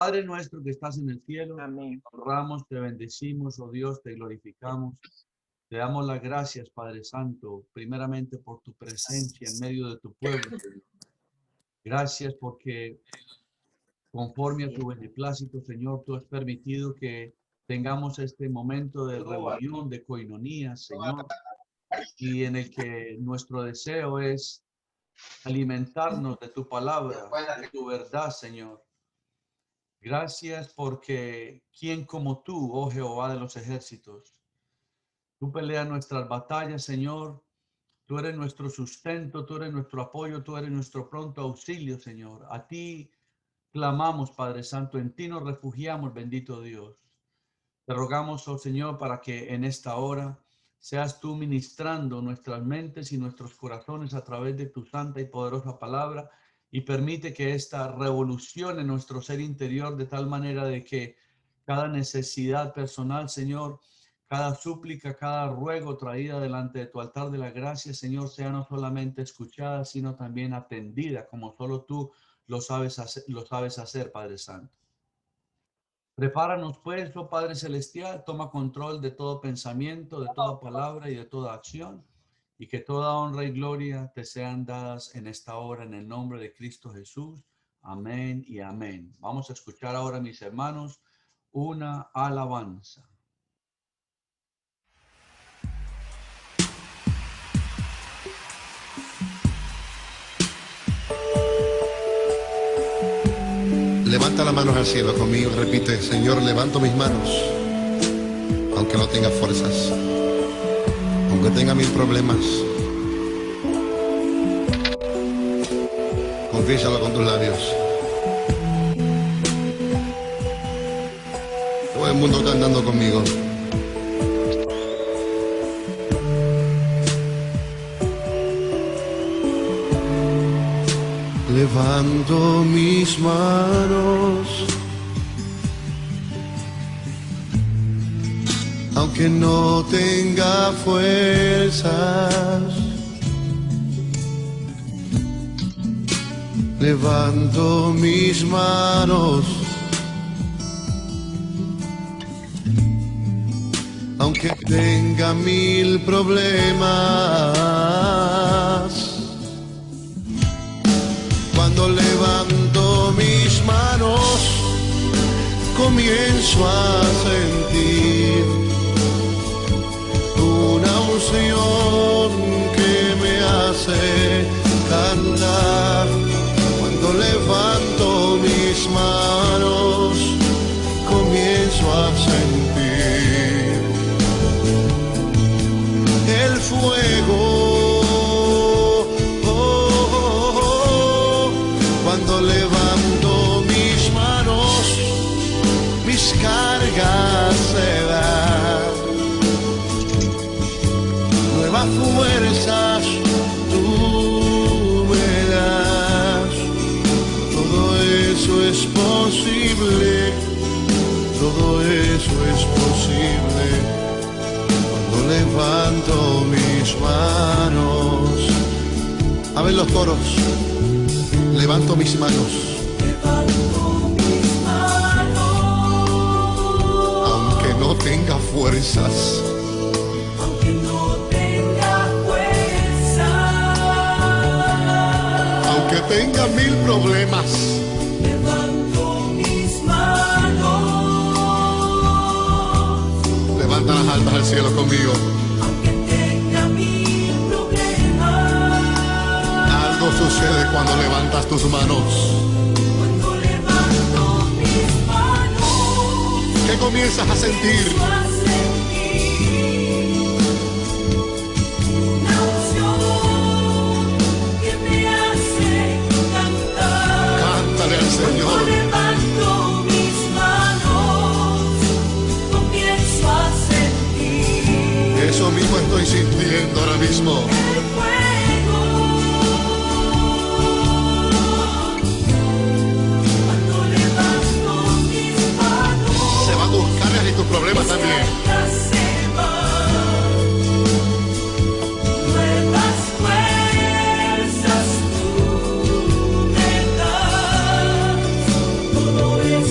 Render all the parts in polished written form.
Padre nuestro que estás en el cielo, Amén. te honramos, te bendecimos, oh Dios, te glorificamos. Te damos las gracias, Padre Santo, primeramente por tu presencia en medio de tu pueblo, Señor. Gracias porque conforme a tu beneplácito, Señor, tú has permitido que tengamos este momento de reunión, de coinonía, Señor, y en el que nuestro deseo es alimentarnos de tu palabra, de tu verdad, Señor. Gracias porque ¿quién como tú, oh Jehová de los ejércitos? Tú peleas nuestras batallas, Señor. Tú eres nuestro sustento, tú eres nuestro apoyo, tú eres nuestro pronto auxilio, Señor. A ti clamamos, Padre Santo, en ti nos refugiamos, bendito Dios. Te rogamos, oh Señor, para que en esta hora seas tú ministrando nuestras mentes y nuestros corazones a través de tu santa y poderosa palabra y permite que esta revolucione nuestro ser interior de tal manera de que cada necesidad personal, Señor, cada súplica, cada ruego traída delante de tu altar de la gracia, Señor, sea no solamente escuchada, sino también atendida, como solo tú lo sabes hacer, Padre Santo. Prepáranos pues, oh Padre Celestial, toma control de todo pensamiento, de toda palabra y de toda acción, y que toda honra y gloria te sean dadas en esta hora en el nombre de Cristo Jesús. Amén y amén. Vamos a escuchar ahora, mis hermanos, una alabanza. Levanta las manos al cielo conmigo, repite: Señor, levanto mis manos, aunque no tenga fuerzas, aunque tenga mil problemas. Confiésalo con tus labios. Todo el mundo cantando conmigo. Levanto mis manos, aunque no tenga fuerzas. Levanto mis manos, aunque tenga mil problemas. Cuando levanto mis manos, comienzo a sentir una unción que me hace cantar. Cuando levanto mis manos, comienzo a sentir el fuego. Cuando levanto mis manos, mis cargas se dan. Nuevas fuerzas tú me das. Todo eso es posible, todo eso es posible. Cuando levanto mis manos. A ver los coros. Levanto mis manos, aunque no tenga fuerzas, aunque tenga mil problemas. Levanto mis manos, Levanta las altas al cielo conmigo. Sucede cuando levantas tus manos. Cuando levanto mis manos, ¿Qué comienzas a sentir? Una unción que me hace cantar. Cántale al Señor. Cuando levanto mis manos, comienzo a sentir. Eso mismo estoy sintiendo ahora mismo. El fuego. Y tus problemas también. Nuevas fuerzas tú me das. Todo es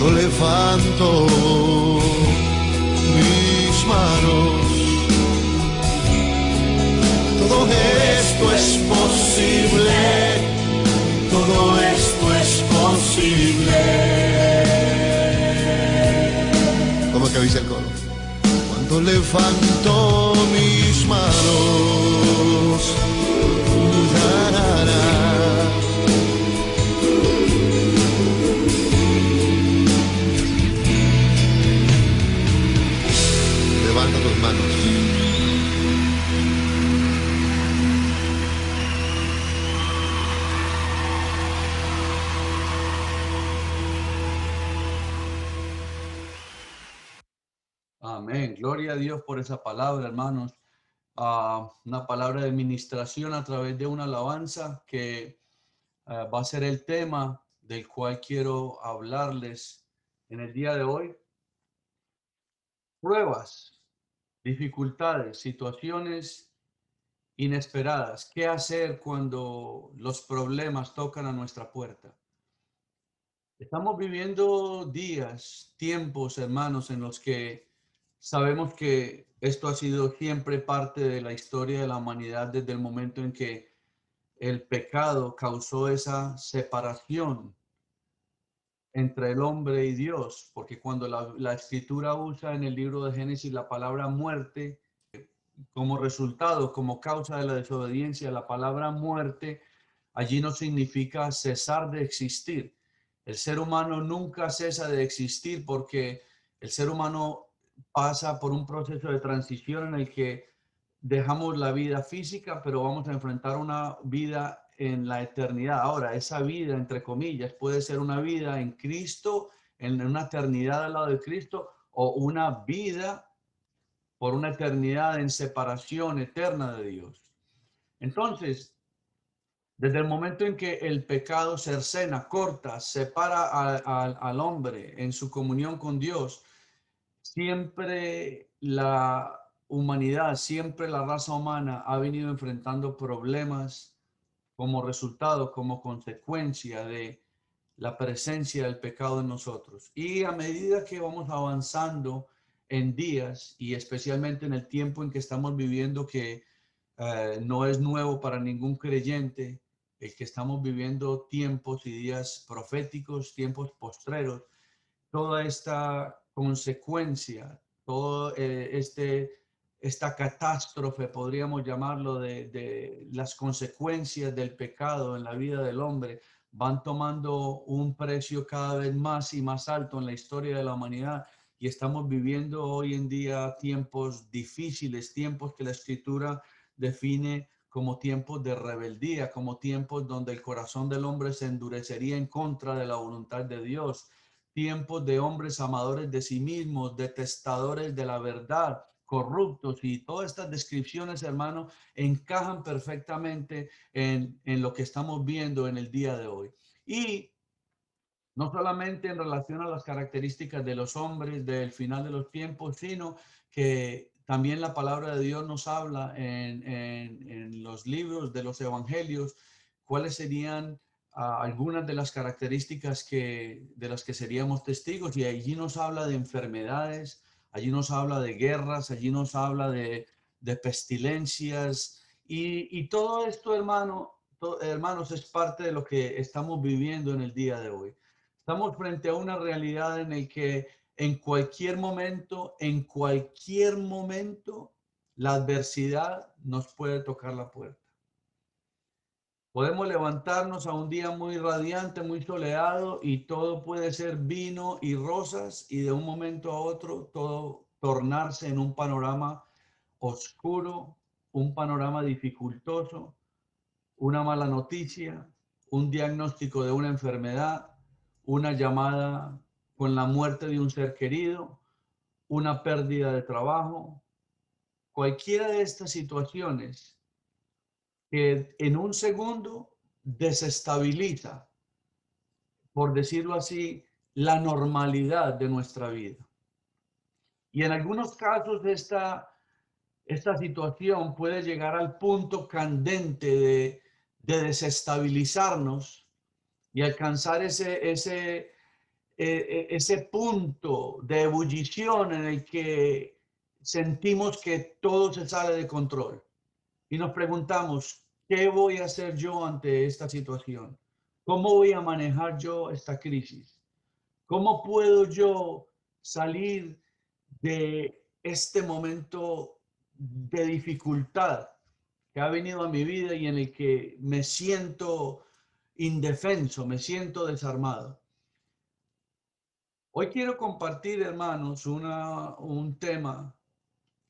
cuando levanto mis manos. Todo esto es posible, todo esto es posible. ¿Cómo que dice el coro? Cuando levanto mis manos, levanta tus manos. Amén. Gloria a Dios por esa palabra, hermanos. Una palabra de ministración a través de una alabanza que va a ser el tema del cual quiero hablarles en el día de hoy. Pruebas, dificultades, situaciones inesperadas. ¿Qué hacer cuando los problemas tocan a nuestra puerta? Estamos viviendo días, tiempos, hermanos, en los que sabemos que esto ha sido siempre parte de la historia de la humanidad desde el momento en que el pecado causó esa separación entre el hombre y Dios, porque cuando la escritura usa en el libro de Génesis la palabra muerte como resultado, como causa de la desobediencia, la palabra muerte allí no significa cesar de existir. El ser humano nunca cesa de existir porque el ser humano pasa por un proceso de transición en el que dejamos la vida física, pero vamos a enfrentar una vida en la eternidad. Ahora, esa vida, entre comillas, puede ser una vida en Cristo, en una eternidad al lado de Cristo, o una vida por una eternidad en separación eterna de Dios. Entonces, desde el momento en que el pecado cercena, corta, separa al hombre en su comunión con Dios, siempre la humanidad, siempre la raza humana ha venido enfrentando problemas como resultado, como consecuencia de la presencia del pecado en nosotros. Y a medida que vamos avanzando en días y especialmente en el tiempo en que estamos viviendo, que no es nuevo para ningún creyente, el que estamos viviendo tiempos y días proféticos, tiempos postreros, toda esta consecuencia, todo esta catástrofe, podríamos llamarlo, de las consecuencias del pecado en la vida del hombre, van tomando un precio cada vez más y más alto en la historia de la humanidad. Y estamos viviendo hoy en día tiempos difíciles, tiempos que la Escritura define como tiempos de rebeldía, como tiempos donde el corazón del hombre se endurecería en contra de la voluntad de Dios, tiempos de hombres amadores de sí mismos, detestadores de la verdad, corruptos, y todas estas descripciones, hermano, encajan perfectamente en lo que estamos viendo en el día de hoy. Y no solamente en relación a las características de los hombres del final de los tiempos, sino que también la palabra de Dios nos habla en los libros de los evangelios cuáles serían algunas de las características de las que seríamos testigos. Y allí nos habla de enfermedades, allí nos habla de guerras, allí nos habla de pestilencias. Y todo esto, hermanos, es parte de lo que estamos viviendo en el día de hoy. Estamos frente a una realidad en la que en cualquier momento, la adversidad nos puede tocar la puerta. Podemos levantarnos a un día muy radiante, muy soleado, y todo puede ser vino y rosas, y de un momento a otro todo tornarse en un panorama oscuro, un panorama dificultoso, una mala noticia, un diagnóstico de una enfermedad, una llamada con la muerte de un ser querido, una pérdida de trabajo. Cualquiera de estas situaciones que en un segundo desestabiliza, por decirlo así, la normalidad de nuestra vida. Y en algunos casos esta situación puede llegar al punto candente de desestabilizarnos y alcanzar ese ese punto de ebullición en el que sentimos que todo se sale de control y nos preguntamos, ¿qué voy a hacer yo ante esta situación? ¿Cómo voy a manejar yo esta crisis? ¿Cómo puedo yo salir de este momento de dificultad que ha venido a mi vida y en el que me siento indefenso, me siento desarmado? Hoy quiero compartir, hermanos, un tema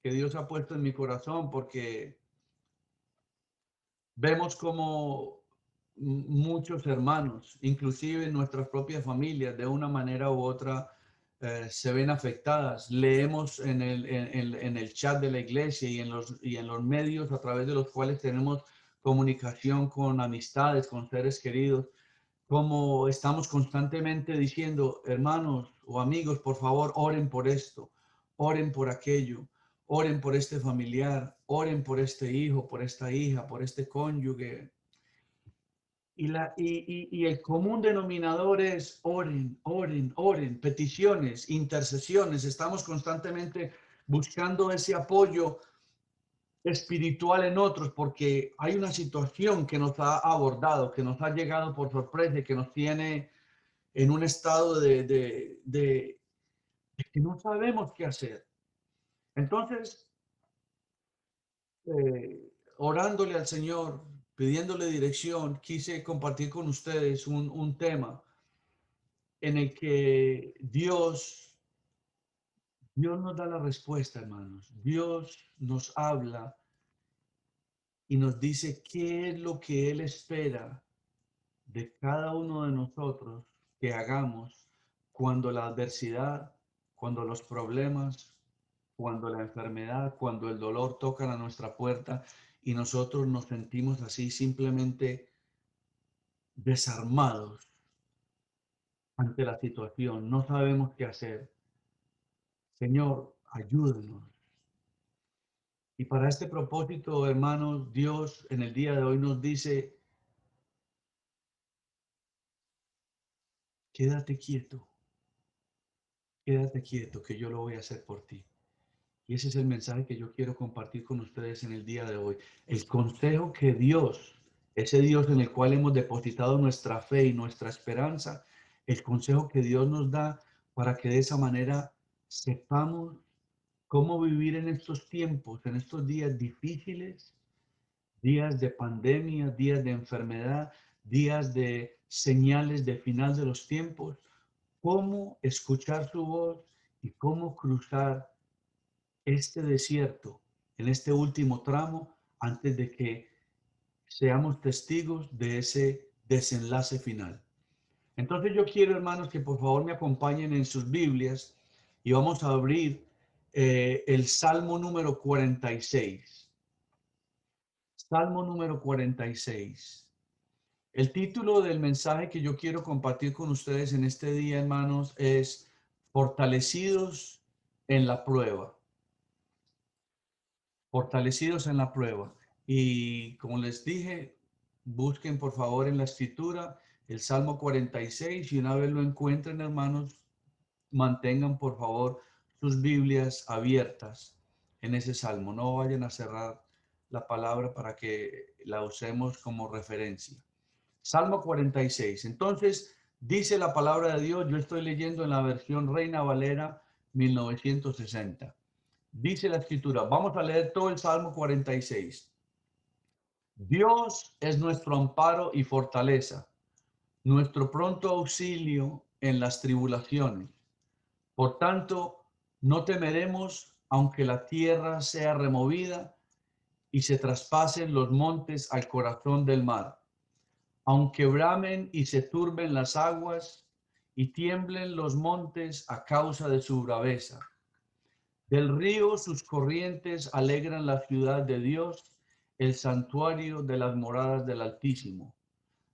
que Dios ha puesto en mi corazón porque vemos como muchos hermanos, inclusive nuestras propias familias, de una manera u otra, se ven afectadas. Leemos en el chat de la iglesia y en los medios a través de los cuales tenemos comunicación con amistades, con seres queridos, como estamos constantemente diciendo, hermanos o amigos, por favor, oren por esto, oren por aquello, oren por este familiar, oren por este hijo, por esta hija, por este cónyuge. Y el común denominador es oren, oren, oren, peticiones, intercesiones. Estamos constantemente buscando ese apoyo espiritual en otros porque hay una situación que nos ha abordado, que nos ha llegado por sorpresa y que nos tiene en un estado de que no sabemos qué hacer. Entonces, orándole al Señor, pidiéndole dirección, quise compartir con ustedes un tema en el que Dios nos da la respuesta, hermanos. Dios nos habla y nos dice qué es lo que Él espera de cada uno de nosotros que hagamos cuando la adversidad, cuando los problemas, cuando la enfermedad, cuando el dolor tocan a nuestra puerta y nosotros nos sentimos así simplemente desarmados ante la situación, no sabemos qué hacer. Señor, ayúdanos. Y para este propósito, hermanos, Dios en el día de hoy nos dice, quédate quieto, que yo lo voy a hacer por ti. Y ese es el mensaje que yo quiero compartir con ustedes en el día de hoy. El consejo que Dios, ese Dios en el cual hemos depositado nuestra fe y nuestra esperanza, el consejo que Dios nos da para que de esa manera sepamos cómo vivir en estos tiempos, en estos días difíciles, días de pandemia, días de enfermedad, días de señales de final de los tiempos, cómo escuchar su voz y cómo cruzar este desierto en este último tramo antes de que seamos testigos de ese desenlace final. Entonces yo quiero, hermanos, que por favor me acompañen en sus Biblias y vamos a abrir el Salmo número 46. Salmo número 46. El título del mensaje que yo quiero compartir con ustedes en este día, hermanos, es Fortalecidos en la prueba. Fortalecidos en la prueba. Y como les dije, busquen por favor en la escritura el Salmo 46 y una vez lo encuentren, hermanos, mantengan por favor sus Biblias abiertas en ese salmo. No vayan a cerrar la palabra para que la usemos como referencia. Salmo 46. Entonces, dice la palabra de Dios, yo estoy leyendo en la versión Reina Valera 1960. Dice la escritura, vamos a leer todo el Salmo 46. Dios es nuestro amparo y fortaleza, nuestro pronto auxilio en las tribulaciones. Por tanto, no temeremos aunque la tierra sea removida y se traspasen los montes al corazón del mar, aunque bramen y se turben las aguas y tiemblen los montes a causa de su braveza. Del río sus corrientes alegran la ciudad de Dios, el santuario de las moradas del Altísimo.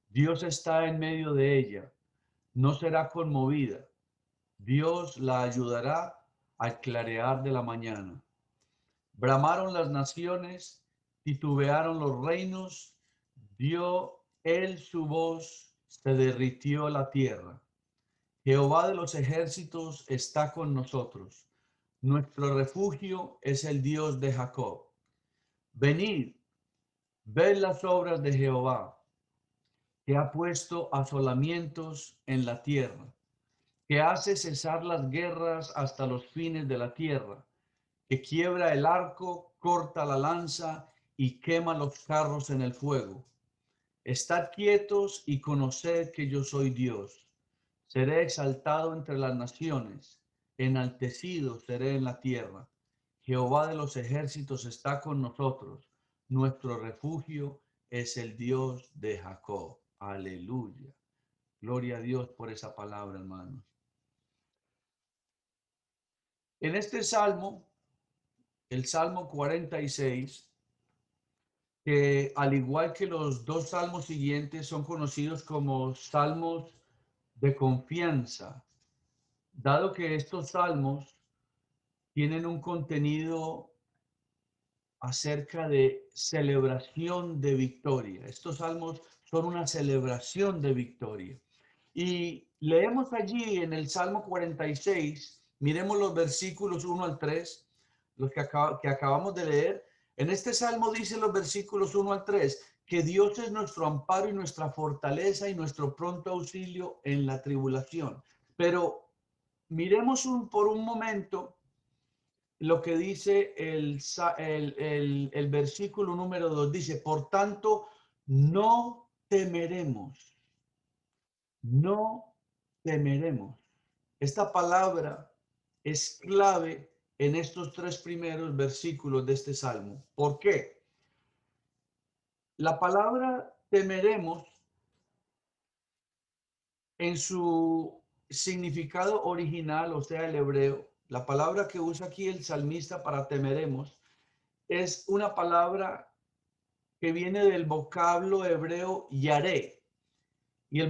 Dios está en medio de ella, no será conmovida. Dios la ayudará al clarear de la mañana. Bramaron las naciones, titubearon los reinos, dio él su voz, se derritió la tierra. Jehová de los ejércitos está con nosotros. Nuestro refugio es el Dios de Jacob. Venid, ved las obras de Jehová, que ha puesto asolamientos en la tierra, que hace cesar las guerras hasta los fines de la tierra, que quiebra el arco, corta la lanza y quema los carros en el fuego. Estad quietos y conoced que yo soy Dios. Seré exaltado entre las naciones, enaltecido seré en la tierra. Jehová de los ejércitos está con nosotros. Nuestro refugio es el Dios de Jacob. Aleluya. Gloria a Dios por esa palabra, hermanos. En este salmo, el Salmo 46, que al igual que los dos salmos siguientes son conocidos como salmos de confianza, dado que estos salmos tienen un contenido acerca de celebración de victoria. Estos salmos son una celebración de victoria. Y leemos allí en el Salmo 46, miremos los versículos 1 al 3, los que acabamos de leer. En este salmo dice los versículos 1 al 3, que Dios es nuestro amparo y nuestra fortaleza y nuestro pronto auxilio en la tribulación. Pero miremos por un momento lo que dice el versículo número 2. Dice, por tanto, no temeremos, no temeremos. Esta palabra es clave en estos tres primeros versículos de este salmo. ¿Por qué? La palabra temeremos en su significado original, o sea, el hebreo, la palabra que usa aquí el salmista para temeremos es una palabra que viene del vocablo hebreo yaré. Y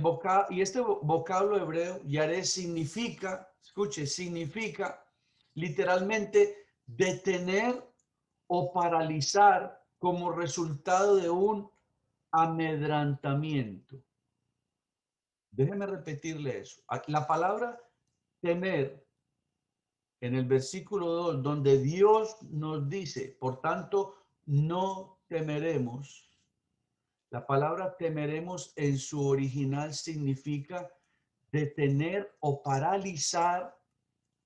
este vocablo hebreo, yaré, significa, escuche, significa literalmente detener o paralizar como resultado de un amedrantamiento. Déjeme repetirle eso. La palabra temer en el versículo 2, donde Dios nos dice, por tanto, no temeremos. La palabra temeremos en su original significa detener o paralizar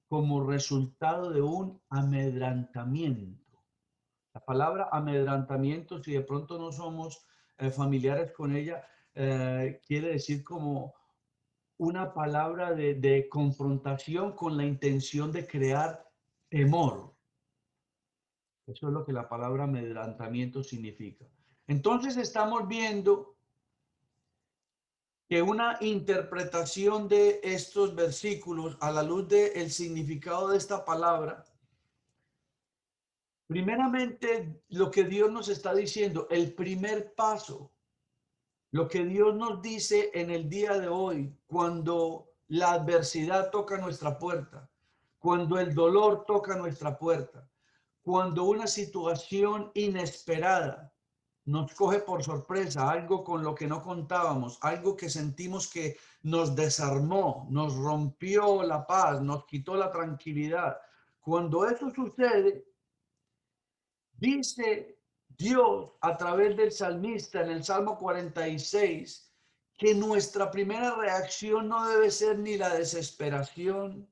como resultado de un amedrantamiento. La palabra amedrantamiento, si de pronto no somos familiares con ella, quiere decir como una palabra de confrontación con la intención de crear temor. Eso es lo que la palabra amedrantamiento significa. Entonces estamos viendo que una interpretación de estos versículos a la luz del significado de esta palabra, primeramente lo que Dios nos está diciendo, el primer paso, lo que Dios nos dice en el día de hoy, cuando la adversidad toca nuestra puerta, cuando el dolor toca nuestra puerta, cuando una situación inesperada nos coge por sorpresa, algo con lo que no contábamos, algo que sentimos que nos desarmó, nos rompió la paz, nos quitó la tranquilidad. Cuando eso sucede, dice Dios a través del salmista en el Salmo 46 que nuestra primera reacción no debe ser ni la desesperación,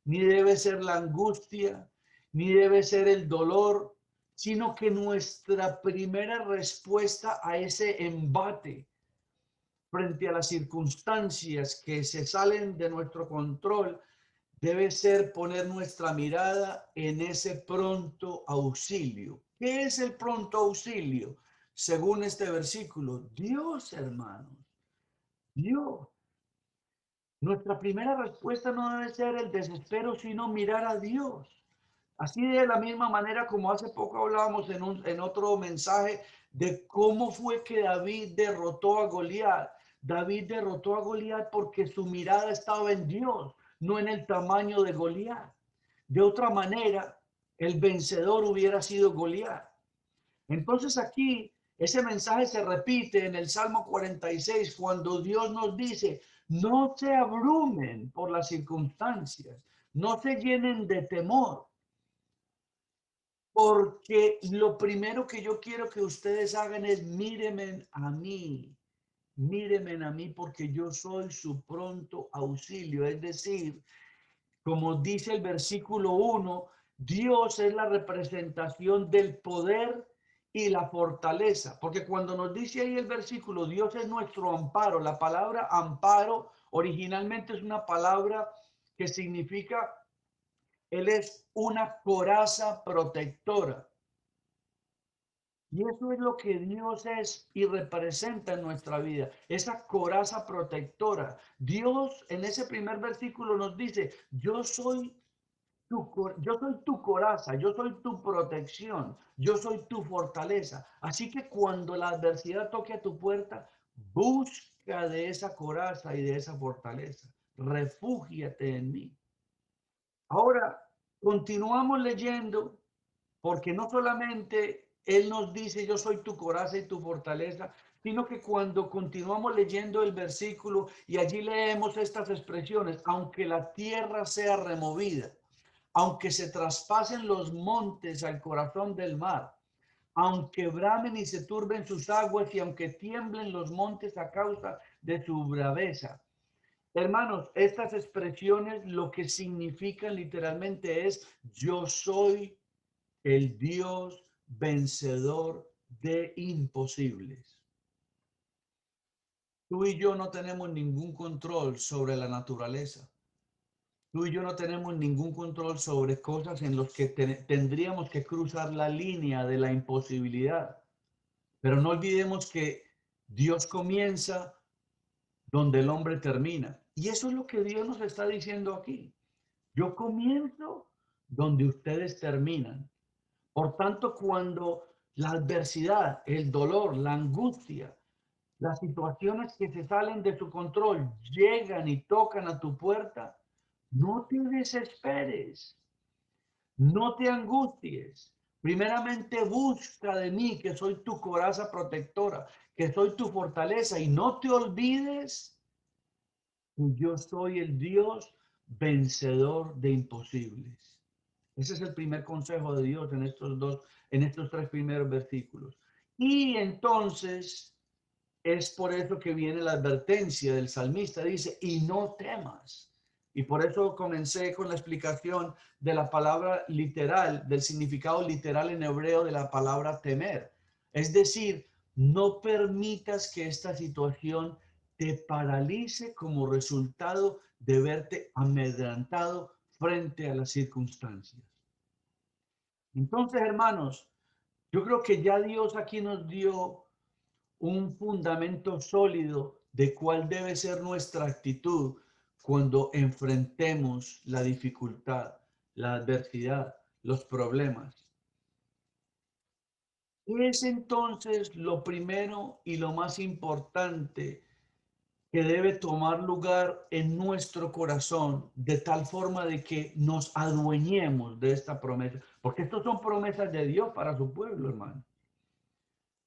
ni debe ser la angustia, ni debe ser el dolor, sino que nuestra primera respuesta a ese embate frente a las circunstancias que se salen de nuestro control debe ser poner nuestra mirada en ese pronto auxilio. ¿Qué es el pronto auxilio? Según este versículo, Dios, hermanos, Dios. Nuestra primera respuesta no debe ser el desespero, sino mirar a Dios. Así de la misma manera como hace poco hablábamos en otro mensaje de cómo fue que David derrotó a Goliat. David derrotó a Goliat porque su mirada estaba en Dios, no en el tamaño de Goliat. De otra manera, el vencedor hubiera sido Goliat. Entonces aquí ese mensaje se repite en el Salmo 46 cuando Dios nos dice, No se abrumen por las circunstancias, no se llenen de temor, porque lo primero que yo quiero que ustedes hagan es mírenme a mí. Mírenme a mí porque yo soy su pronto auxilio. Es decir, como dice el versículo 1, Dios es la representación del poder y la fortaleza. Porque cuando nos dice ahí el versículo, Dios es nuestro amparo. La palabra amparo originalmente es una palabra que significa, Él es una coraza protectora. Y eso es lo que Dios es y representa en nuestra vida, esa coraza protectora. Dios en ese primer versículo nos dice, yo soy tu coraza, yo soy tu protección, yo soy tu fortaleza. Así que cuando la adversidad toque a tu puerta, busca de esa coraza y de esa fortaleza. Refúgiate en mí. Ahora, continuamos leyendo porque no solamente Él nos dice, yo soy tu coraza y tu fortaleza, sino que cuando continuamos leyendo el versículo y allí leemos estas expresiones, aunque la tierra sea removida, aunque se traspasen los montes al corazón del mar, aunque bramen y se turben sus aguas y aunque tiemblen los montes a causa de su braveza. Hermanos, estas expresiones lo que significan literalmente es, yo soy el Dios vencedor de imposibles. Tú y yo no tenemos ningún control sobre la naturaleza. Tú y yo no tenemos ningún control sobre cosas en las que tendríamos que cruzar la línea de la imposibilidad. Pero no olvidemos que Dios comienza donde el hombre termina. Y eso es lo que Dios nos está diciendo aquí. Yo comienzo donde ustedes terminan. Por tanto, cuando la adversidad, el dolor, la angustia, las situaciones que se salen de su control llegan y tocan a tu puerta, no te desesperes, no te angusties. Primeramente busca de mí, que soy tu coraza protectora, que soy tu fortaleza, y no te olvides que yo soy el Dios vencedor de imposibles. Ese es el primer consejo de Dios en estos tres primeros versículos. Y entonces es por eso que viene la advertencia del salmista. Dice, y no temas. Y por eso comencé con la explicación de la palabra literal, del significado literal en hebreo de la palabra temer. Es decir, no permitas que esta situación te paralice como resultado de verte amedrentado frente a las circunstancias. Entonces, hermanos, yo creo que ya Dios aquí nos dio un fundamento sólido de cuál debe ser nuestra actitud cuando enfrentemos la dificultad, la adversidad, los problemas. Es entonces lo primero y lo más importante que debe tomar lugar en nuestro corazón de tal forma de que nos adueñemos de esta promesa, porque estas son promesas de Dios para su pueblo, hermano.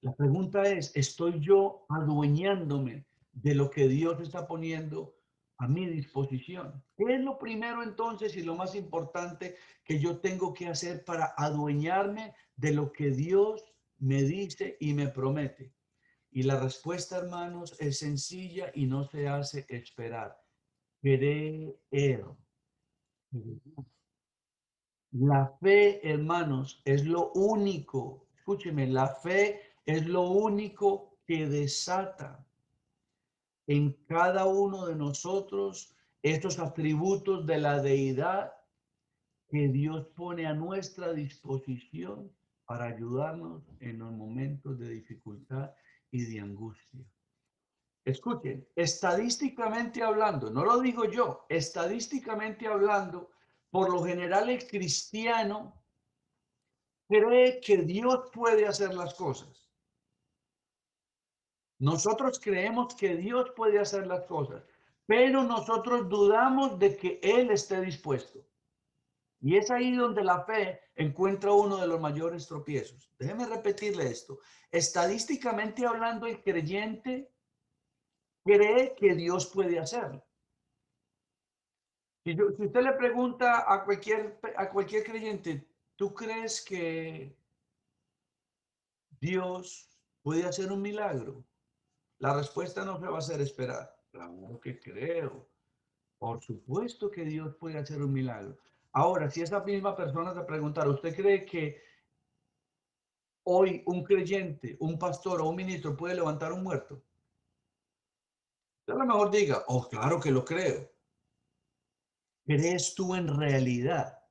La pregunta es, ¿estoy yo adueñándome de lo que Dios está poniendo a mi disposición? ¿Qué es lo primero entonces y lo más importante que yo tengo que hacer para adueñarme de lo que Dios me dice y me promete? Y la respuesta, hermanos, es sencilla y no se hace esperar. Creer. La fe, hermanos, es lo único. Escúcheme, la fe es lo único que desata en cada uno de nosotros estos atributos de la deidad que Dios pone a nuestra disposición para ayudarnos en los momentos de dificultad y de angustia. Escuchen, estadísticamente hablando, no lo digo yo, estadísticamente hablando, por lo general el cristiano cree que Dios puede hacer las cosas. Nosotros creemos que Dios puede hacer las cosas, pero nosotros dudamos de que Él esté dispuesto. Y es ahí donde la fe encuentra uno de los mayores tropiezos. Déjeme repetirle esto. Estadísticamente hablando, el creyente cree que Dios puede hacerlo. Si usted le pregunta a cualquier creyente, ¿tú crees que Dios puede hacer un milagro? La respuesta no se va a hacer esperar. Claro que creo. Por supuesto que Dios puede hacer un milagro. Ahora, si esa misma persona te preguntara, ¿usted cree que hoy un creyente, un pastor o un ministro puede levantar un muerto? Usted a lo mejor diga, oh, claro que lo creo. ¿Crees tú en realidad,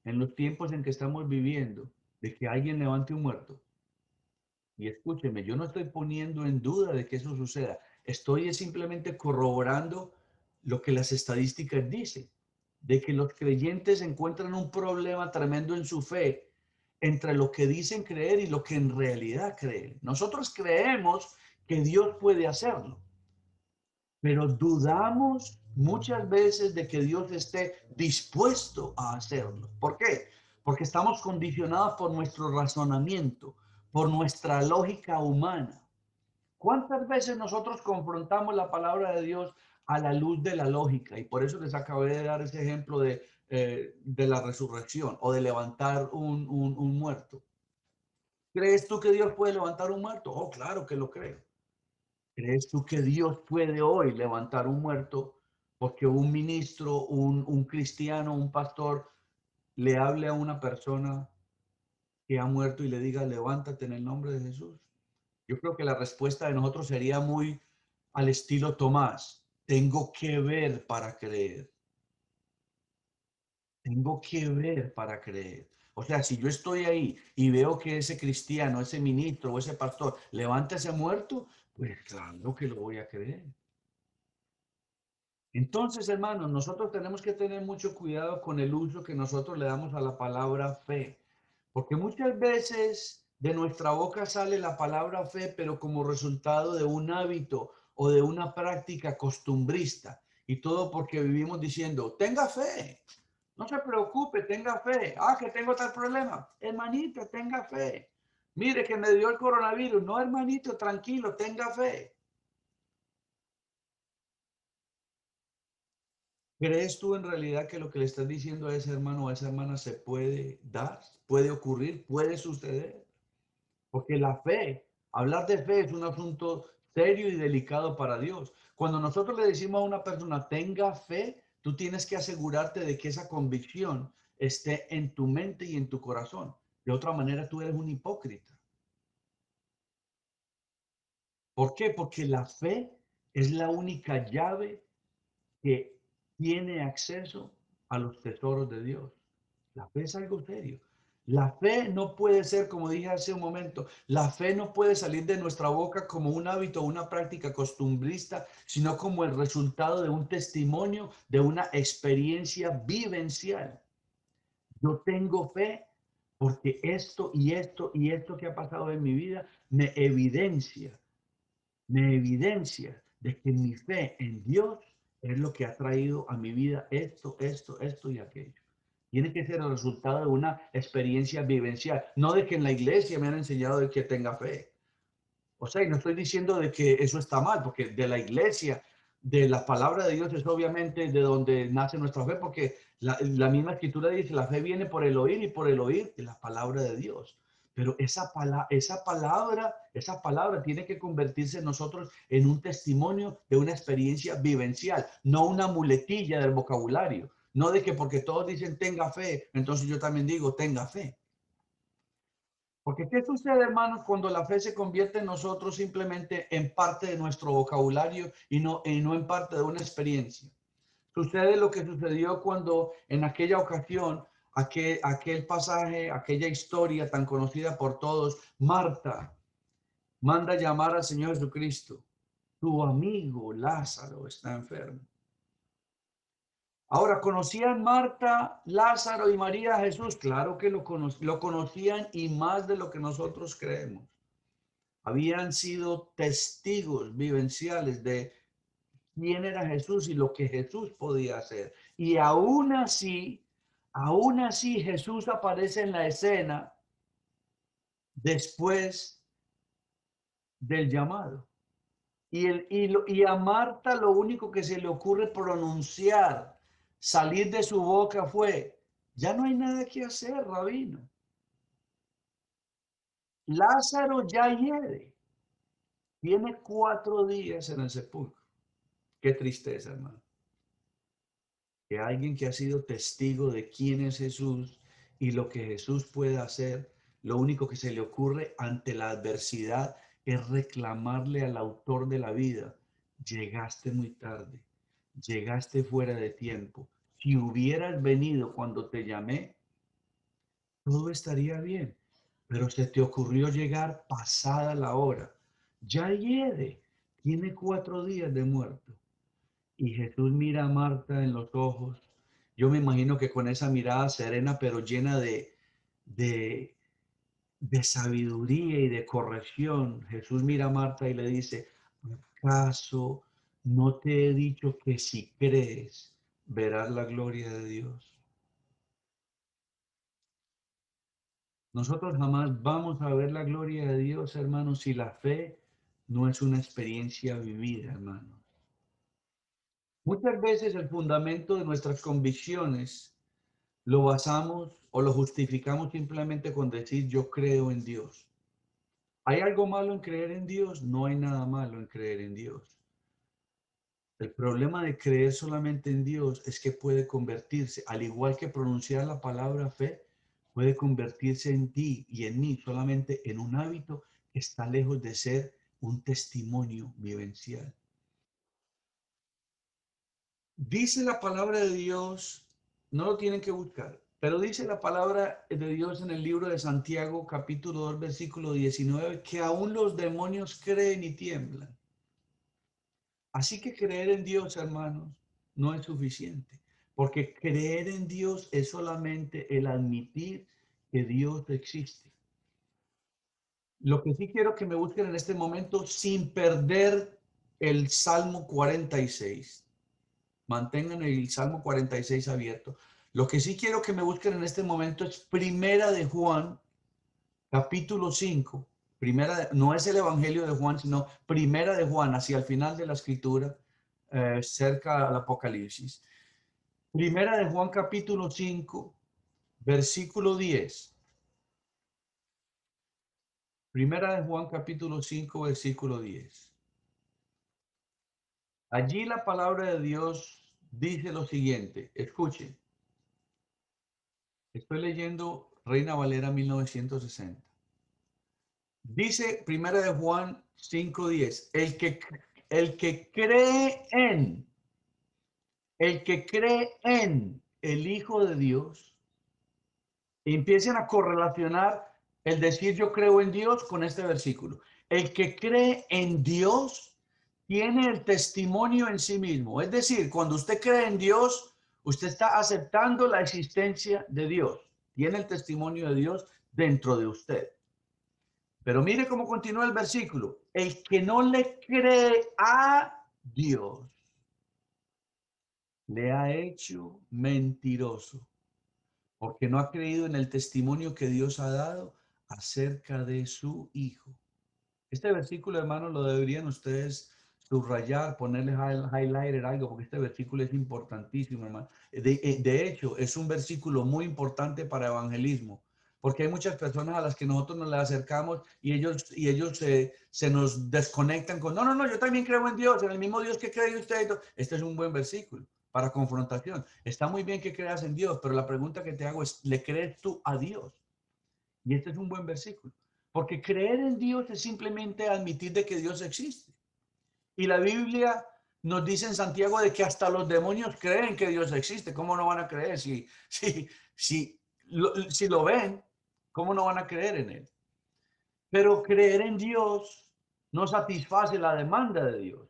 en los tiempos en que estamos viviendo, de que alguien levante un muerto? Y escúcheme, yo no estoy poniendo en duda de que eso suceda. Estoy simplemente corroborando lo que las estadísticas dicen, de que los creyentes encuentran un problema tremendo en su fe entre lo que dicen creer y lo que en realidad creen. Nosotros creemos que Dios puede hacerlo, pero dudamos muchas veces de que Dios esté dispuesto a hacerlo. ¿Por qué? Porque estamos condicionados por nuestro razonamiento, por nuestra lógica humana. ¿Cuántas veces nosotros confrontamos la palabra de Dios a la luz de la lógica? Y por eso les acabé de dar ese ejemplo de la resurrección o de levantar un muerto. ¿Crees tú que Dios puede levantar un muerto? Oh, claro que lo creo. ¿Crees tú que Dios puede hoy levantar un muerto porque un ministro, un cristiano, un pastor le hable a una persona que ha muerto y le diga, levántate en el nombre de Jesús? Yo creo que la respuesta de nosotros sería muy al estilo Tomás. Tengo que ver para creer. Tengo que ver para creer. O sea, si yo estoy ahí y veo que ese cristiano, ese ministro o ese pastor levanta ese muerto, pues claro que lo voy a creer. Entonces, hermanos, nosotros tenemos que tener mucho cuidado con el uso que nosotros le damos a la palabra fe, porque muchas veces de nuestra boca sale la palabra fe, pero como resultado de un hábito o de una práctica costumbrista, y todo porque vivimos diciendo, tenga fe, no se preocupe, tenga fe. Ah, que tengo tal problema. Hermanito, tenga fe. Mire que me dio el coronavirus. No, hermanito, tranquilo, tenga fe. ¿Crees tú en realidad que lo que le estás diciendo a ese hermano o a esa hermana se puede dar, puede ocurrir, puede suceder? Porque la fe, hablar de fe es un asunto serio y delicado para Dios. Cuando nosotros le decimos a una persona, tenga fe, tú tienes que asegurarte de que esa convicción esté en tu mente y en tu corazón. De otra manera, tú eres un hipócrita. ¿Por qué? Porque la fe es la única llave que tiene acceso a los tesoros de Dios. La fe es algo serio. La fe no puede ser, como dije hace un momento, la fe no puede salir de nuestra boca como un hábito, una práctica costumbrista, sino como el resultado de un testimonio, de una experiencia vivencial. Yo tengo fe porque esto y esto y esto que ha pasado en mi vida me evidencia de que mi fe en Dios es lo que ha traído a mi vida esto y aquello. Tiene que ser el resultado de una experiencia vivencial, no de que en la iglesia me han enseñado de que tenga fe. O sea, y no estoy diciendo de que eso está mal, porque de la iglesia, de la palabra de Dios es obviamente de donde nace nuestra fe, porque la misma escritura dice, la fe viene por el oír y por el oír de la palabra de Dios. Pero esa palabra tiene que convertirse en nosotros en un testimonio de una experiencia vivencial, no una muletilla del vocabulario. No de que porque todos dicen tenga fe, entonces yo también digo tenga fe. Porque ¿qué sucede, hermanos, cuando la fe se convierte en nosotros simplemente en parte de nuestro vocabulario y no en parte de una experiencia? Sucede lo que sucedió cuando en aquella ocasión, aquel pasaje, aquella historia tan conocida por todos, Marta manda llamar al Señor Jesucristo. Tu amigo Lázaro está enfermo. Ahora, ¿conocían Marta, Lázaro y María a Jesús? Claro que lo conocían y más de lo que nosotros creemos. Habían sido testigos vivenciales de quién era Jesús y lo que Jesús podía hacer. Y aún así Jesús aparece en la escena después del llamado. Y a Marta lo único que se le ocurre pronunciar, salir de su boca fue, ya no hay nada que hacer, rabino. Lázaro ya hiede. Tiene 4 días en el sepulcro. Qué tristeza, hermano. Que alguien que ha sido testigo de quién es Jesús y lo que Jesús puede hacer, lo único que se le ocurre ante la adversidad es reclamarle al autor de la vida, llegaste muy tarde, llegaste fuera de tiempo. Si hubieras venido cuando te llamé, todo estaría bien, pero se te ocurrió llegar pasada la hora. Ya hiede, tiene 4 días de muerto. Y Jesús mira a Marta en los ojos. Yo me imagino que con esa mirada serena, pero llena de, de sabiduría y de corrección, Jesús mira a Marta y le dice, ¿acaso no te he dicho que si crees, verás la gloria de Dios? Nosotros jamás vamos a ver la gloria de Dios, hermanos, si la fe no es una experiencia vivida, hermanos. Muchas veces el fundamento de nuestras convicciones lo basamos o lo justificamos simplemente con decir yo creo en Dios. ¿Hay algo malo en creer en Dios? No hay nada malo en creer en Dios. El problema de creer solamente en Dios es que puede convertirse, al igual que pronunciar la palabra fe, puede convertirse en ti y en mí solamente en un hábito que está lejos de ser un testimonio vivencial. Dice la palabra de Dios, no lo tienen que buscar, pero dice la palabra de Dios en el libro de Santiago, capítulo 2, versículo 19, que aún los demonios creen y tiemblan. Así que creer en Dios, hermanos, no es suficiente, porque creer en Dios es solamente el admitir que Dios existe. Lo que sí quiero que me busquen en este momento, sin perder el Salmo 46. Mantengan el Salmo 46 abierto. Lo que sí quiero que me busquen en este momento es Primera de Juan, capítulo 5. No es el Evangelio de Juan, sino Primera de Juan, hacia el final de la escritura, cerca al Apocalipsis. Primera de Juan, capítulo 5, versículo 10. Primera de Juan, capítulo 5, versículo 10. Allí la palabra de Dios dice lo siguiente. Escuchen. Estoy leyendo Reina Valera 1960. Dice Primera de Juan 5:10, el que cree en el Hijo de Dios, empiecen a correlacionar el decir yo creo en Dios con este versículo. El que cree en Dios tiene el testimonio en sí mismo. Es decir, cuando usted cree en Dios, usted está aceptando la existencia de Dios. Tiene el testimonio de Dios dentro de usted. Pero mire cómo continúa el versículo. El que no le cree a Dios le ha hecho mentiroso, porque no ha creído en el testimonio que Dios ha dado acerca de su Hijo. Este versículo, hermanos, lo deberían ustedes subrayar, ponerle highlighter algo, porque este versículo es importantísimo, hermano. De hecho, es un versículo muy importante para evangelismo, porque hay muchas personas a las que nosotros nos le acercamos y ellos se nos desconectan con, no, yo también creo en Dios, en el mismo Dios que cree usted. Este es un buen versículo para confrontación. Está muy bien que creas en Dios, pero la pregunta que te hago es, ¿le crees tú a Dios? Y este es un buen versículo. Porque creer en Dios es simplemente admitir de que Dios existe. Y la Biblia nos dice en Santiago de que hasta los demonios creen que Dios existe. ¿Cómo no van a creer? Si lo ven, ¿cómo no van a creer en Él? Pero creer en Dios no satisface la demanda de Dios.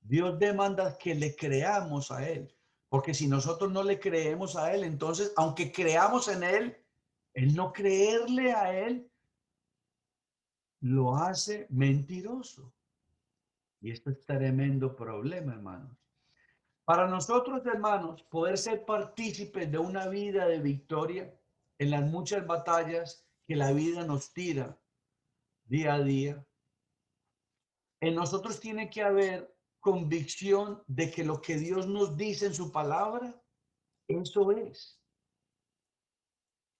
Dios demanda que le creamos a Él. Porque si nosotros no le creemos a Él, entonces, aunque creamos en Él, el no creerle a Él lo hace mentiroso. Y esto es tremendo problema, hermanos. Para nosotros, hermanos, poder ser partícipes de una vida de victoria en las muchas batallas que la vida nos tira día a día, En nosotros tiene que haber convicción de que lo que Dios nos dice en su palabra, eso es.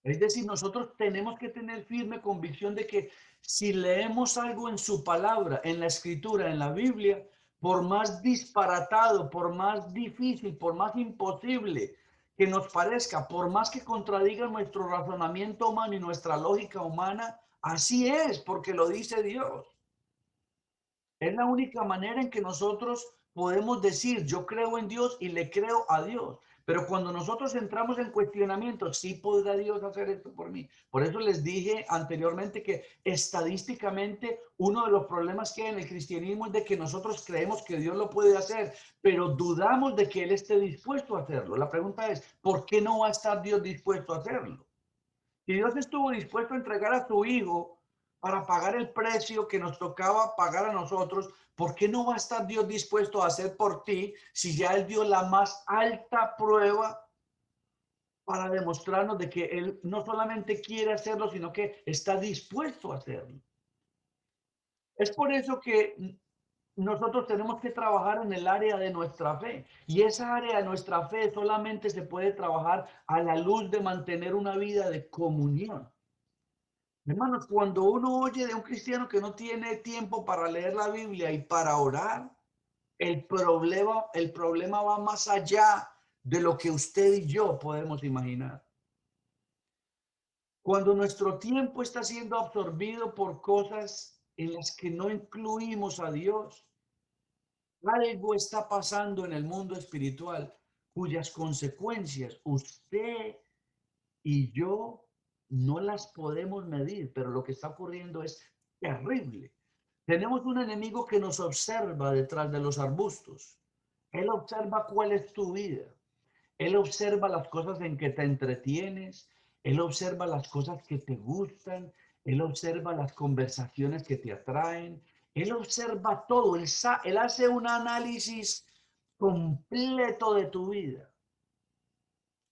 Es decir, nosotros tenemos que tener firme convicción de que si leemos algo en su palabra, en la escritura, en la Biblia, por más disparatado, por más difícil, por más imposible que nos parezca, por más que contradiga nuestro razonamiento humano y nuestra lógica humana, así es, porque lo dice Dios. Es la única manera en que nosotros podemos decir, yo creo en Dios y le creo a Dios. Pero cuando nosotros entramos en cuestionamiento, sí podrá Dios hacer esto por mí. Por eso les dije anteriormente que estadísticamente uno de los problemas que hay en el cristianismo es de que nosotros creemos que Dios lo puede hacer, pero dudamos de que Él esté dispuesto a hacerlo. La pregunta es, ¿por qué no va a estar Dios dispuesto a hacerlo? Si Dios estuvo dispuesto a entregar a su Hijo para pagar el precio que nos tocaba pagar a nosotros, ¿por qué no va a estar Dios dispuesto a hacer por ti si ya Él dio la más alta prueba para demostrarnos de que Él no solamente quiere hacerlo, sino que está dispuesto a hacerlo? Es por eso que nosotros tenemos que trabajar en el área de nuestra fe. Y esa área de nuestra fe solamente se puede trabajar a la luz de mantener una vida de comunión. Hermanos, cuando uno oye de un cristiano que no tiene tiempo para leer la Biblia y para orar, el problema va más allá de lo que usted y yo podemos imaginar. Cuando nuestro tiempo está siendo absorbido por cosas en las que no incluimos a Dios, algo está pasando en el mundo espiritual cuyas consecuencias usted y yo no las podemos medir, pero lo que está ocurriendo es terrible. Tenemos un enemigo que nos observa detrás de los arbustos. Él observa cuál es tu vida. Él observa las cosas en que te entretienes. Él observa las cosas que te gustan. Él observa las conversaciones que te atraen. Él observa todo. Él hace un análisis completo de tu vida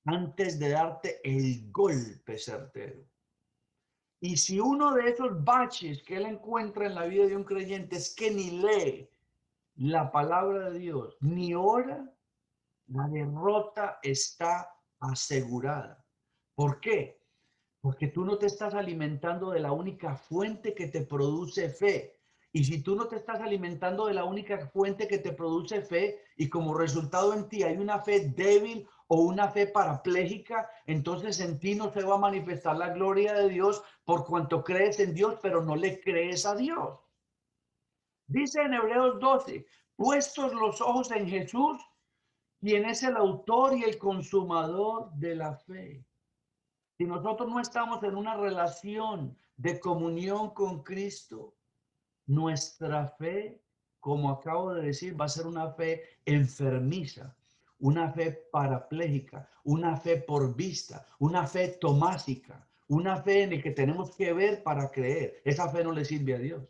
antes de darte el golpe certero. Y si uno de esos baches que él encuentra en la vida de un creyente es que ni lee la palabra de Dios, ni ora, la derrota está asegurada. ¿Por qué? Porque tú no te estás alimentando de la única fuente que te produce fe. Y si tú no te estás alimentando de la única fuente que te produce fe y como resultado en ti hay una fe débil o una fe parapléjica, entonces en ti no se va a manifestar la gloria de Dios por cuanto crees en Dios, pero no le crees a Dios. Dice en Hebreos 12, puestos los ojos en Jesús, quien es el autor y el consumador de la fe. Si nosotros no estamos en una relación de comunión con Cristo, nuestra fe, como acabo de decir, va a ser una fe enfermiza, una fe parapléjica, una fe por vista, una fe tomásica, una fe en la que tenemos que ver para creer. Esa fe no le sirve a Dios.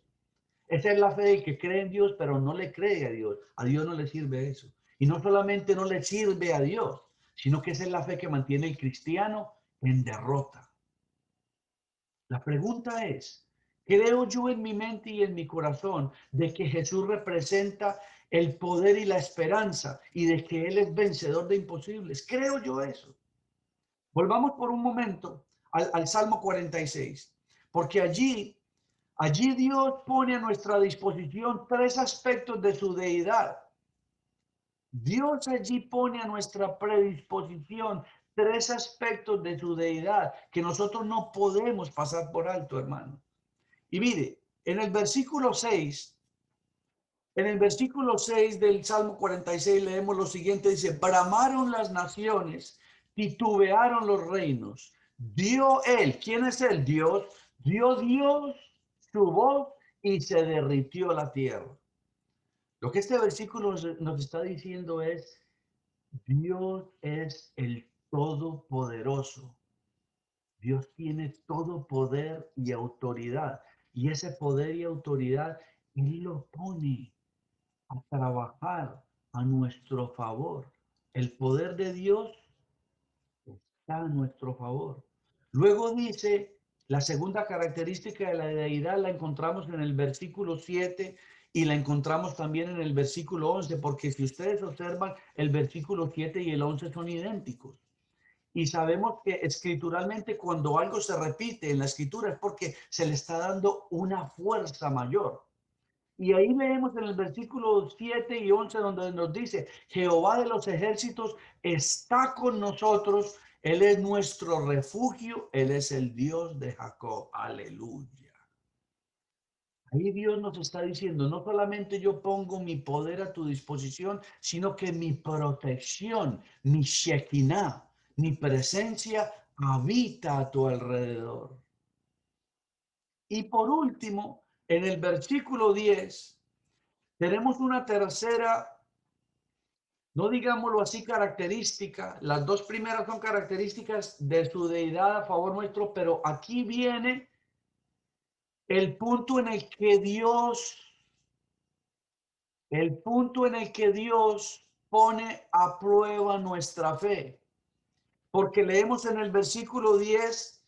Esa es la fe del que cree en Dios, pero no le cree a Dios. A Dios no le sirve eso. Y no solamente no le sirve a Dios, sino que esa es la fe que mantiene al cristiano en derrota. La pregunta es, ¿creo yo en mi mente y en mi corazón de que Jesús representa el poder y la esperanza y de que Él es vencedor de imposibles? ¿Creo yo eso? Volvamos por un momento al Salmo 46, porque allí Dios pone a nuestra disposición tres aspectos de su deidad. Dios allí pone a nuestra predisposición tres aspectos de su deidad que nosotros no podemos pasar por alto, hermano. Y mire, en el versículo 6 del Salmo 46 leemos lo siguiente, dice, bramaron las naciones, titubearon los reinos, dio él, ¿quién es él? Dios, dio Dios su voz y se derritió la tierra. Lo que este versículo nos está diciendo es, Dios es el Todopoderoso. Dios tiene todo poder y autoridad. Y ese poder y autoridad, Él lo pone a trabajar a nuestro favor. El poder de Dios está a nuestro favor. Luego dice, la segunda característica de la deidad la encontramos en el versículo 7 Y la encontramos también en el versículo 11, porque si ustedes observan, el versículo 7 y el 11 son idénticos. Y sabemos que escrituralmente cuando algo se repite en la escritura es porque se le está dando una fuerza mayor. Y ahí leemos en el versículo 7 y 11 donde nos dice, Jehová de los ejércitos está con nosotros, Él es nuestro refugio, Él es el Dios de Jacob. Aleluya. Ahí Dios nos está diciendo, no solamente yo pongo mi poder a tu disposición, sino que mi protección, mi Shekinah, mi presencia habita a tu alrededor. Y por último, en el versículo 10, tenemos una tercera, no digámoslo así, característica. Las dos primeras son características de su deidad a favor nuestro, pero aquí viene el punto en el que Dios pone a prueba nuestra fe. Porque leemos en el versículo 10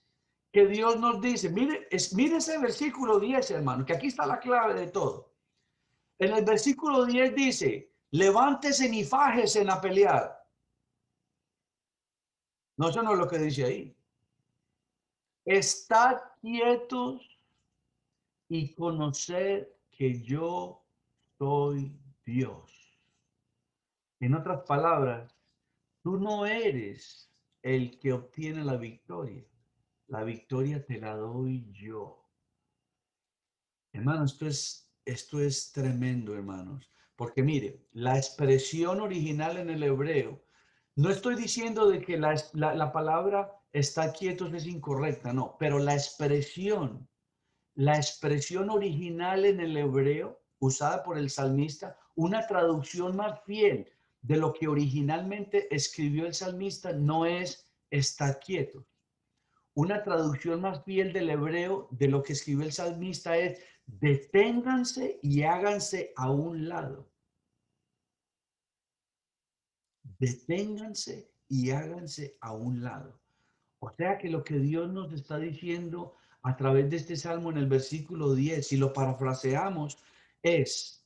que Dios nos dice, mire ese versículo 10, hermano, que aquí está la clave de todo. En el versículo 10 dice, levántese y fájese a pelear. No, eso no es lo que dice ahí. Estad quietos y conocer que yo soy Dios. En otras palabras, tú no eres el que obtiene la victoria. La victoria te la doy yo. Hermanos, esto es tremendo, hermanos. Porque mire, la expresión original en el hebreo, no estoy diciendo de que la palabra está quietos es incorrecta, no, pero la expresión original en el hebreo usada por el salmista, una traducción más fiel de lo que originalmente escribió el salmista no es está quieto. Una traducción más fiel del hebreo de lo que escribió el salmista es deténganse y háganse a un lado. Deténganse y háganse a un lado. O sea que lo que Dios nos está diciendo a través de este salmo en el versículo 10, si lo parafraseamos, es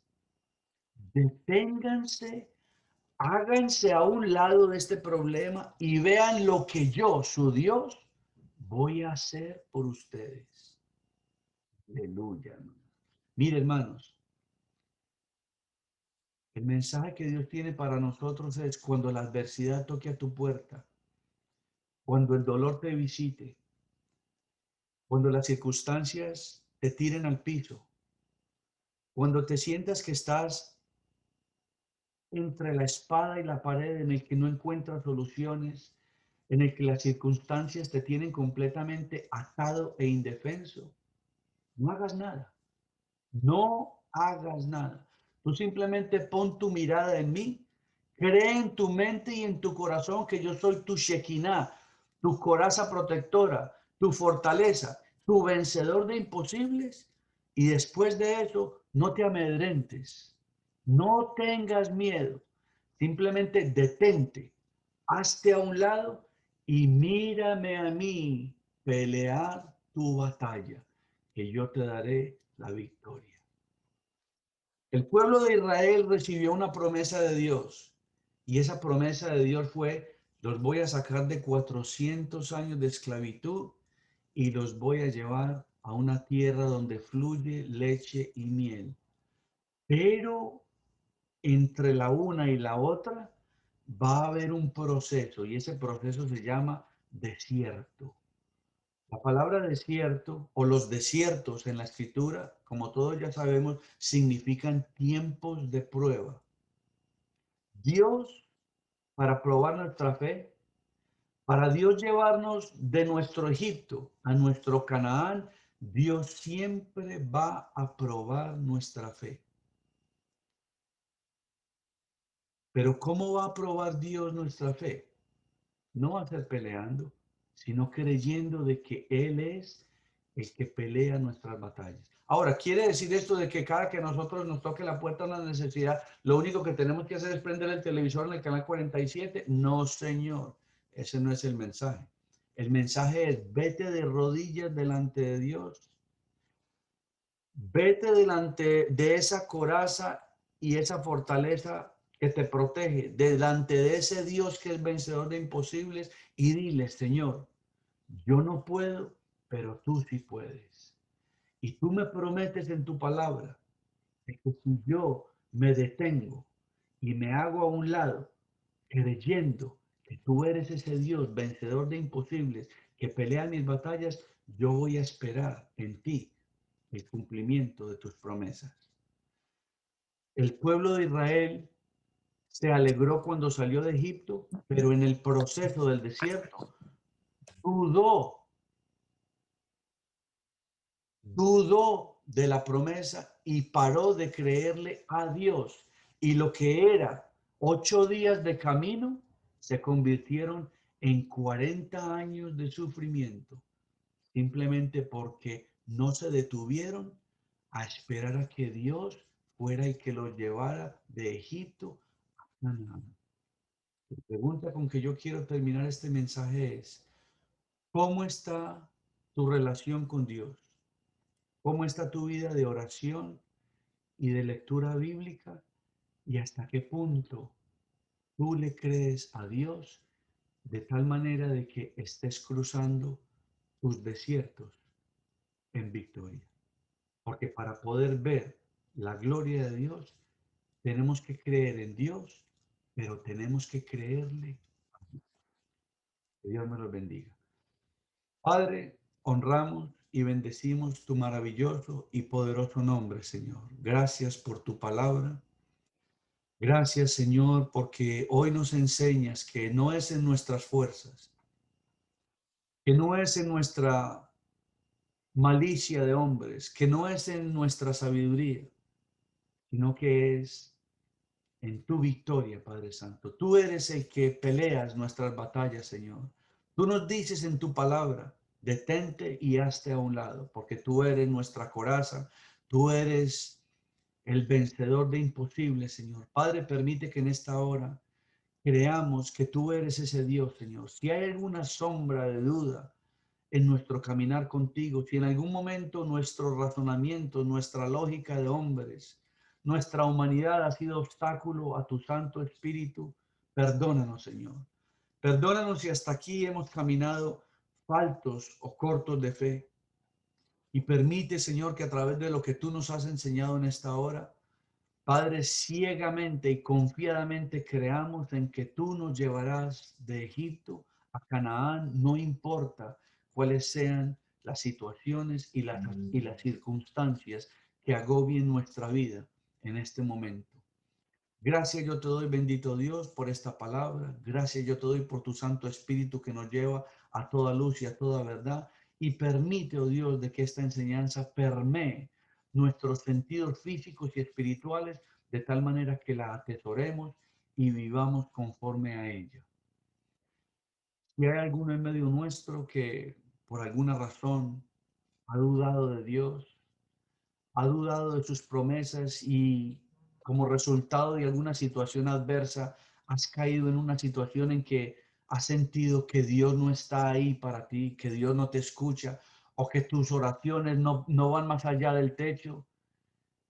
deténganse, háganse a un lado de este problema y vean lo que yo, su Dios, voy a hacer por ustedes. Aleluya. Mire, hermanos, el mensaje que Dios tiene para nosotros es cuando la adversidad toque a tu puerta, cuando el dolor te visite, cuando las circunstancias te tiren al piso, cuando te sientas que estás entre la espada y la pared en el que no encuentras soluciones, en el que las circunstancias te tienen completamente atado e indefenso, no hagas nada. No hagas nada. Tú simplemente pon tu mirada en mí. Cree en tu mente y en tu corazón que yo soy tu Shekinah, tu coraza protectora, tu fortaleza, tu vencedor de imposibles. Y después de eso, no te amedrentes. No tengas miedo. Simplemente detente. Hazte a un lado y mírame a mí pelear tu batalla, que yo te daré la victoria. El pueblo de Israel recibió una promesa de Dios y esa promesa de Dios fue, los voy a sacar de 400 años de esclavitud y los voy a llevar a una tierra donde fluye leche y miel. Pero entre la una y la otra va a haber un proceso y ese proceso se llama desierto. La palabra desierto o los desiertos en la escritura, como todos ya sabemos, significan tiempos de prueba. Dios, para probar nuestra fe, para Dios llevarnos de nuestro Egipto a nuestro Canaán, Dios siempre va a probar nuestra fe. Pero ¿cómo va a probar Dios nuestra fe? No va a ser peleando, sino creyendo de que Él es el que pelea nuestras batallas. Ahora, ¿quiere decir esto de que cada que nosotros nos toque la puerta una necesidad, lo único que tenemos que hacer es prender el televisor en el canal 47? No, señor, ese no es el mensaje. El mensaje es, vete de rodillas delante de Dios, Vete delante de esa coraza y esa fortaleza que te protege, delante de ese Dios que es vencedor de imposibles, y dile, Señor, yo no puedo, pero tú sí puedes. Y tú me prometes en tu palabra de que si yo me detengo y me hago a un lado, creyendo que tú eres ese Dios vencedor de imposibles que pelea mis batallas, yo voy a esperar en ti el cumplimiento de tus promesas. El pueblo de Israel se alegró cuando salió de Egipto, pero en el proceso del desierto dudó, dudó de la promesa y paró de creerle a Dios. Y lo que era 8 días de camino se convirtieron en 40 años de sufrimiento, simplemente porque no se detuvieron a esperar a que Dios fuera y que los llevara de Egipto a Canaán. La pregunta con que yo quiero terminar este mensaje es, ¿cómo está tu relación con Dios? ¿Cómo está tu vida de oración y de lectura bíblica? ¿Y hasta qué punto tú le crees a Dios de tal manera de que estés cruzando tus desiertos en victoria? Porque para poder ver la gloria de Dios, tenemos que creer en Dios, pero tenemos que creerle. Que Dios me los bendiga. Padre, honramos y bendecimos tu maravilloso y poderoso nombre, Señor. Gracias por tu palabra. Gracias, Señor, porque hoy nos enseñas que no es en nuestras fuerzas, que no es en nuestra malicia de hombres, que no es en nuestra sabiduría, sino que es en tu victoria, Padre Santo. Tú eres el que peleas nuestras batallas, Señor. Tú nos dices en tu palabra, detente y hazte a un lado, porque tú eres nuestra coraza, tú eres el vencedor de imposibles, Señor. Padre, permite que en esta hora creamos que tú eres ese Dios, Señor. Si hay alguna sombra de duda en nuestro caminar contigo, si en algún momento nuestro razonamiento, nuestra lógica de hombres, nuestra humanidad ha sido obstáculo a tu Santo Espíritu, perdónanos, Señor. Perdónanos si hasta aquí hemos caminado faltos o cortos de fe. Y permite, Señor, que a través de lo que tú nos has enseñado en esta hora, Padre, ciegamente y confiadamente creamos en que tú nos llevarás de Egipto a Canaán, no importa cuáles sean las situaciones y las circunstancias que agobien nuestra vida en este momento. Gracias yo te doy, bendito Dios, por esta palabra. Gracias yo te doy por tu Santo Espíritu que nos lleva a toda luz y a toda verdad. Y permite, oh Dios, de que esta enseñanza permee nuestros sentidos físicos y espirituales de tal manera que la atesoremos y vivamos conforme a ella. Si hay alguno en medio nuestro que por alguna razón ha dudado de Dios, ha dudado de sus promesas y como resultado de alguna situación adversa, has caído en una situación en que has sentido que Dios no está ahí para ti, que Dios no te escucha o que tus oraciones no van más allá del techo.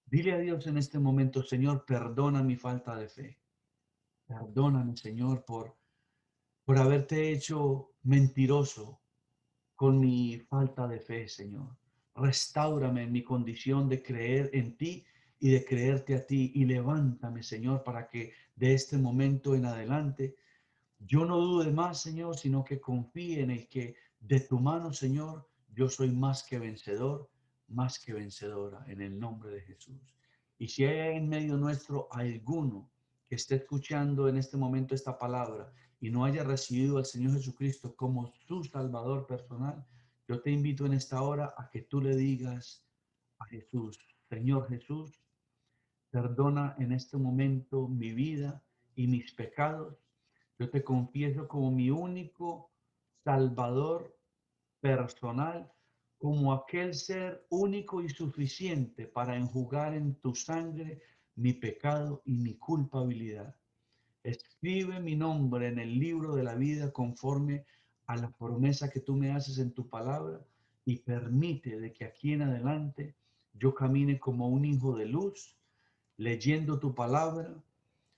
Dile a Dios en este momento, Señor, perdona mi falta de fe. Perdóname, Señor, por haberte hecho mentiroso con mi falta de fe, Señor. Restáurame en mi condición de creer en ti y de creerte a ti. Y levántame, Señor, para que de este momento en adelante yo no dude más, Señor, sino que confíe en el que de tu mano, Señor, yo soy más que vencedor, más que vencedora, en el nombre de Jesús. Y si hay en medio nuestro alguno que esté escuchando en este momento esta palabra y no haya recibido al Señor Jesucristo como su Salvador personal, yo te invito en esta hora a que tú le digas a Jesús, Señor Jesús, perdona en este momento mi vida y mis pecados. Yo te confieso como mi único Salvador personal, como aquel ser único y suficiente para enjugar en tu sangre mi pecado y mi culpabilidad. Escribe mi nombre en el libro de la vida conforme a la promesa que tú me haces en tu palabra y permite de que aquí en adelante yo camine como un hijo de luz, leyendo tu palabra,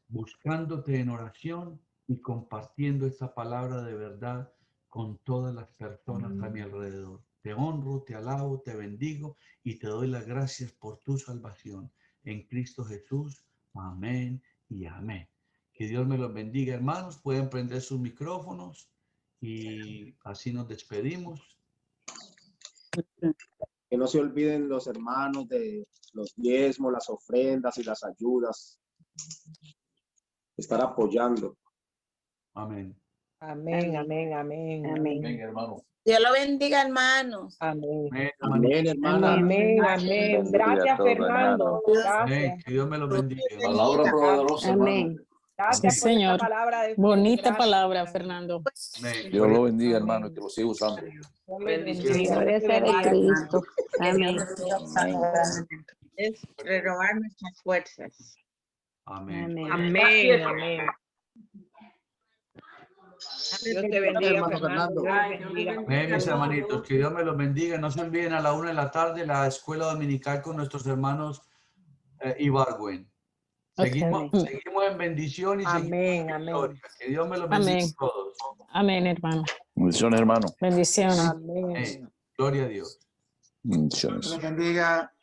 buscándote en oración y compartiendo esta palabra de verdad con todas las personas a mi alrededor. Te honro, te alabo, te bendigo y te doy las gracias por tu salvación. En Cristo Jesús. Amén y amén. Que Dios me los bendiga, hermanos. Pueden prender sus micrófonos y así nos despedimos. Que no se olviden los hermanos de los diezmos, las ofrendas y las ayudas. Estar apoyando. Amén. Amén, amén, amén, amén. Amén, hermano. Dios lo bendiga, hermanos. Amén. Amén, hermano. Amén, hermana. Amén, amén. Gracias, Fernando. Amén. Gracias. Que Dios me los bendiga. Palabra poderosa, Amén. Gracias Sí, por esta señor. palabra de Bonita gracias. palabra, Fernando. Amén. Dios lo bendiga, hermano, y que lo siga usando. Dios le Bendiciones. bendiga. Gloria sea de Cristo. Amén. Es renovar nuestras fuerzas. Amén. Amén. Amén, amén. Dios te bendiga, Hermano Fernando. Fernando. Dios te bendiga. Amén, mis hermanitos. Que Dios me los bendiga. No se olviden a la 1 de la tarde la escuela dominical con nuestros hermanos Ibargüen. Seguimos, Ok. seguimos en bendición y seguimos Amén, en amén. victoria. Que Dios me los bendiga Amén. a todos. Amén, hermano. Bendiciones, hermano. Bendiciones. Amén. Amén. Gloria a Dios. Bendiciones. bendiga.